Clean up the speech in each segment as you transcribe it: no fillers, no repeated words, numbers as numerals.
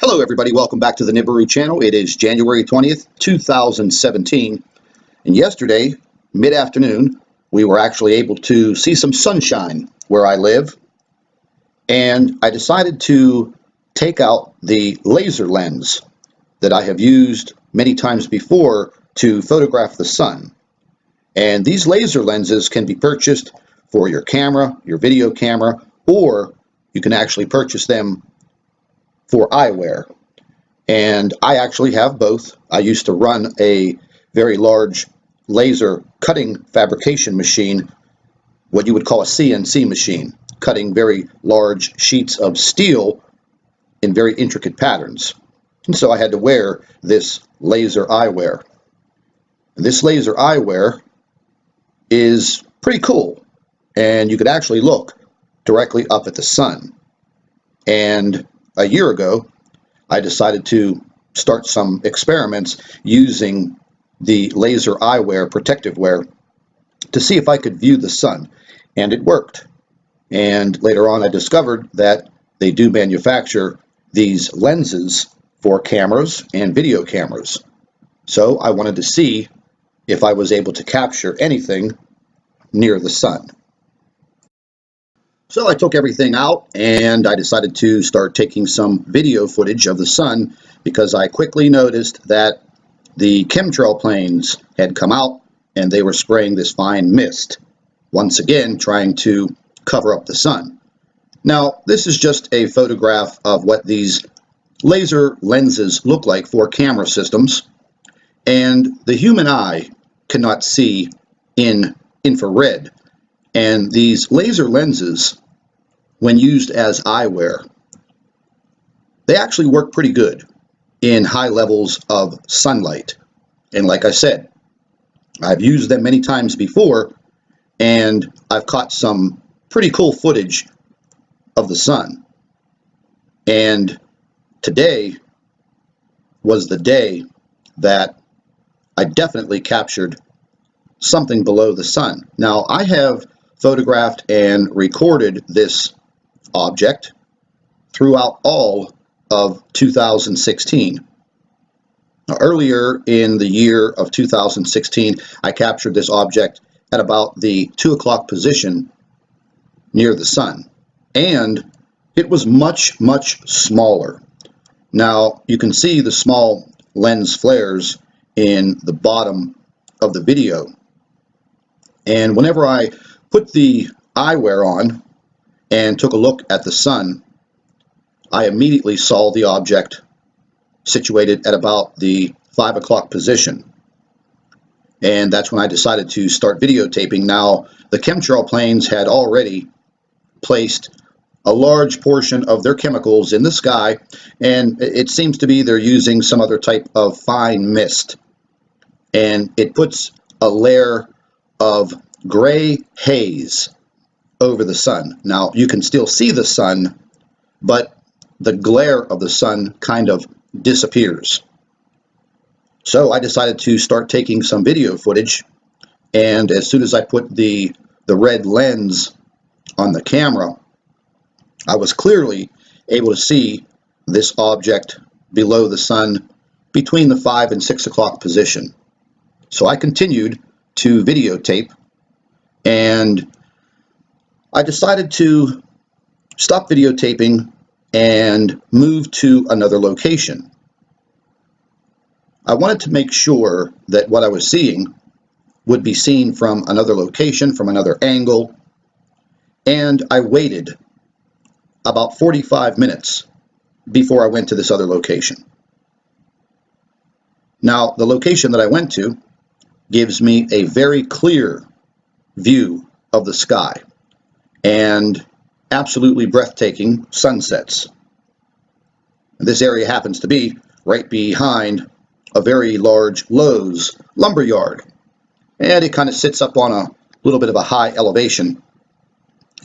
Hello everybody, welcome back to the Nibiru channel. It is January 20th, 2017, and yesterday, mid-afternoon, we were actually able to see some sunshine where I live, and I decided to take out the laser lens that I have used many times before to photograph the sun. And these laser lenses can be purchased for your camera, your video camera, or you can actually purchase them for eyewear. And I actually have both. I used to run a very large laser cutting fabrication machine, what you would call a CNC machine, cutting very large sheets of steel in very intricate patterns. And so I had to wear this laser eyewear. And this laser eyewear is pretty cool, and you could actually look directly up at the sun. And a year ago, I decided to start some experiments using the laser eyewear, protective wear, to see if I could view the sun, and it worked. And later on I discovered that they do manufacture these lenses for cameras and video cameras. So I wanted to see if I was able to capture anything near the sun. So I took everything out and I decided to start taking some video footage of the sun, because I quickly noticed that the chemtrail planes had come out and they were spraying this fine mist, once again trying to cover up the sun. Now, this is just a photograph of what these laser lenses look like for camera systems, and the human eye cannot see in infrared. And these laser lenses, when used as eyewear, they actually work pretty good in high levels of sunlight. And like I said, I've used them many times before, and I've caught some pretty cool footage of the sun. And today was the day that I definitely captured something below the sun. Now, I have photographed and recorded this object throughout all of 2016. Now, earlier in the year of 2016, I captured this object at about the 2 o'clock position near the sun, and it was much, much smaller. Now, you can see the small lens flares in the bottom of the video, and whenever I put the eyewear on and took a look at the sun, I immediately saw the object situated at about the 5 o'clock position. And that's when I decided to start videotaping. Now, the chemtrail planes had already placed a large portion of their chemicals in the sky, and it seems to be they're using some other type of fine mist. And it puts a layer of gray haze over the sun. Now, you can still see the sun, but the glare of the sun kind of disappears. So I decided to start taking some video footage, and as soon as I put the red lens on the camera, I was clearly able to see this object below the sun between the 5 and 6 o'clock position. So I continued to videotape, and I decided to stop videotaping and move to another location. I wanted to make sure that what I was seeing would be seen from another location, from another angle, and I waited about 45 minutes before I went to this other location. Now, the location that I went to gives me a very clear view of the sky and absolutely breathtaking sunsets. This area happens to be right behind a very large Lowe's lumber yard, and it kind of sits up on a little bit of a high elevation,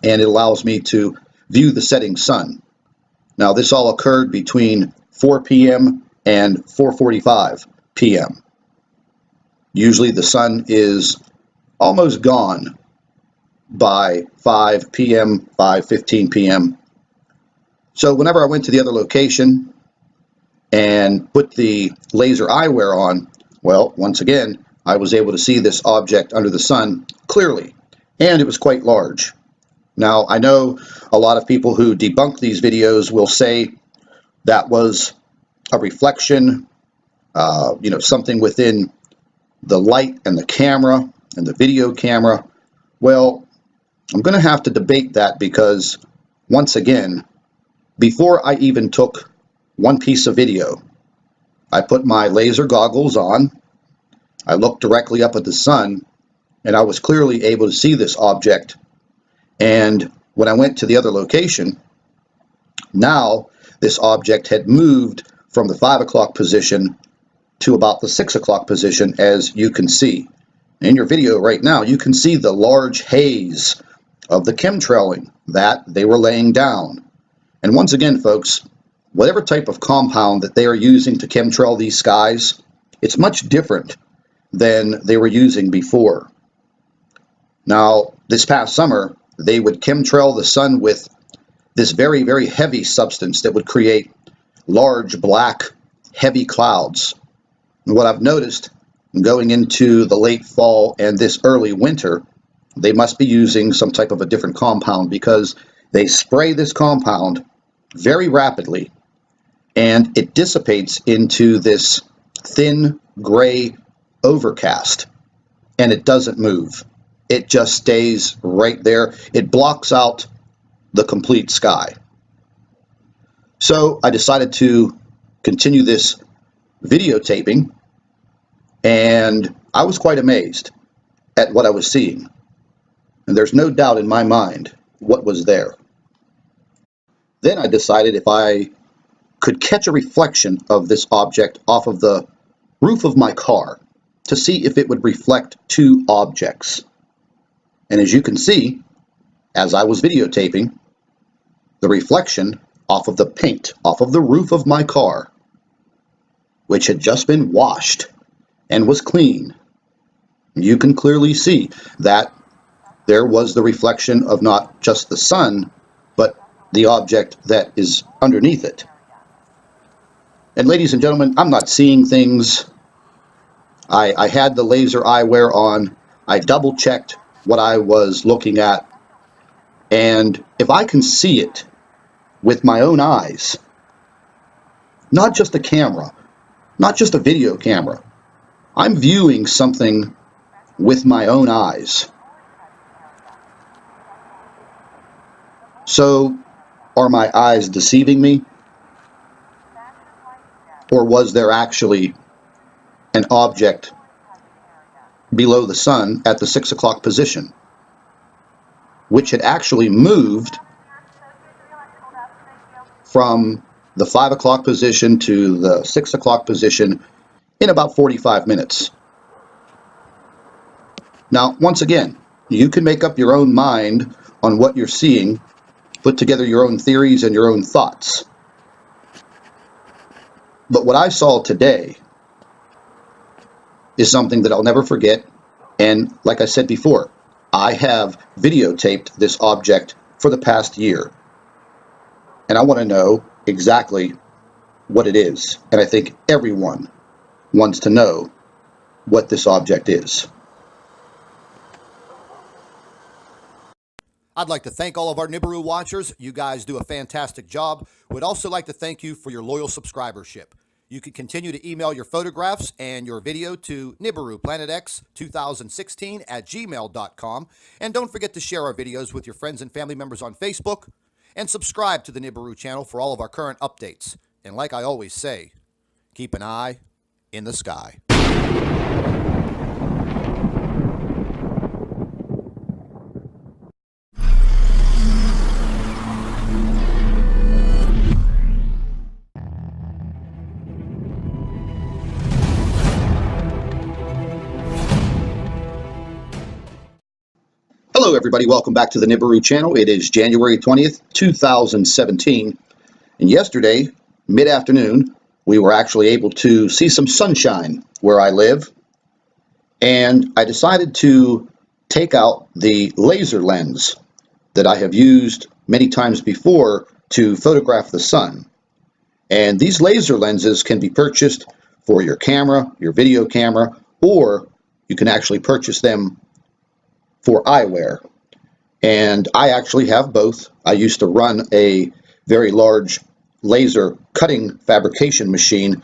and it allows me to view the setting sun. Now, this all occurred between 4 p.m. and 4:45 p.m. Usually the sun is almost gone by 5 p.m., 5:15 p.m. So whenever I went to the other location, and put the laser eyewear on, well, once again, I was able to see this object under the sun clearly, and it was quite large. Now, I know a lot of people who debunk these videos will say that was a reflection, something within the light and the camera and the video camera. Well, I'm going to have to debate that because, once again, before I even took one piece of video, I put my laser goggles on, I looked directly up at the sun, and I was clearly able to see this object. And when I went to the other location, now this object had moved from the 5 o'clock position to about the 6 o'clock position, as you can see. In your video right now, you can see the large haze of the chemtrailing that they were laying down. And once again, folks, whatever type of compound that they are using to chemtrail these skies, it's much different than they were using before. Now, this past summer, they would chemtrail the sun with this very, very heavy substance that would create large, black, heavy clouds. And what I've noticed going into the late fall and this early winter, they must be using some type of a different compound because they spray this compound very rapidly and it dissipates into this thin gray overcast and it doesn't move. It just stays right there. It blocks out the complete sky. So I decided to continue this videotaping, and I was quite amazed at what I was seeing. And there's no doubt in my mind what was there. Then I decided if I could catch a reflection of this object off of the roof of my car to see if it would reflect two objects. And as you can see, as I was videotaping, the reflection off of the paint, off of the roof of my car, which had just been washed and was clean, you can clearly see that there was the reflection of not just the sun, but the object that is underneath it. And ladies and gentlemen, I'm not seeing things. I had the laser eyewear on. I double checked what I was looking at. And if I can see it with my own eyes, not just a camera, not just a video camera, I'm viewing something with my own eyes. So, are my eyes deceiving me? Or was there actually an object below the sun at the 6 o'clock position, which had actually moved from the 5 o'clock position to the 6 o'clock position in about 45 minutes? Now, once again, you can make up your own mind on what you're seeing, put together your own theories and your own thoughts. But what I saw today is something that I'll never forget. And like I said before, I have videotaped this object for the past year. And I want to know exactly what it is. And I think everyone wants to know what this object is. I'd like to thank all of our Nibiru watchers. You guys do a fantastic job. We'd also like to thank you for your loyal subscribership. You can continue to email your photographs and your video to NibiruPlanetX2016@gmail.com. And don't forget to share our videos with your friends and family members on Facebook. And subscribe to the Nibiru channel for all of our current updates. And like I always say, keep an eye in the sky. Hello everybody, welcome back to the Nibiru channel. It is January 20th, 2017, and yesterday, mid-afternoon, we were actually able to see some sunshine where I live, and I decided to take out the laser lens that I have used many times before to photograph the sun. And these laser lenses can be purchased for your camera, your video camera, or you can actually purchase them for eyewear. And I actually have both. I used to run a very large laser cutting fabrication machine,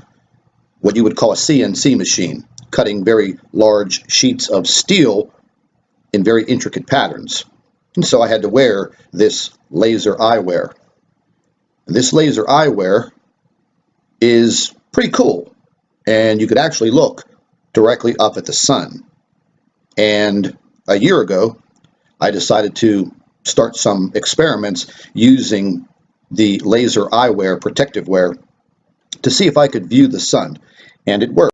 what you would call a CNC machine, cutting very large sheets of steel in very intricate patterns. And so I had to wear this laser eyewear. And this laser eyewear is pretty cool, and you could actually look directly up at the sun. And a year ago, I decided to start some experiments using the laser eyewear, protective wear, to see if I could view the sun, and it worked.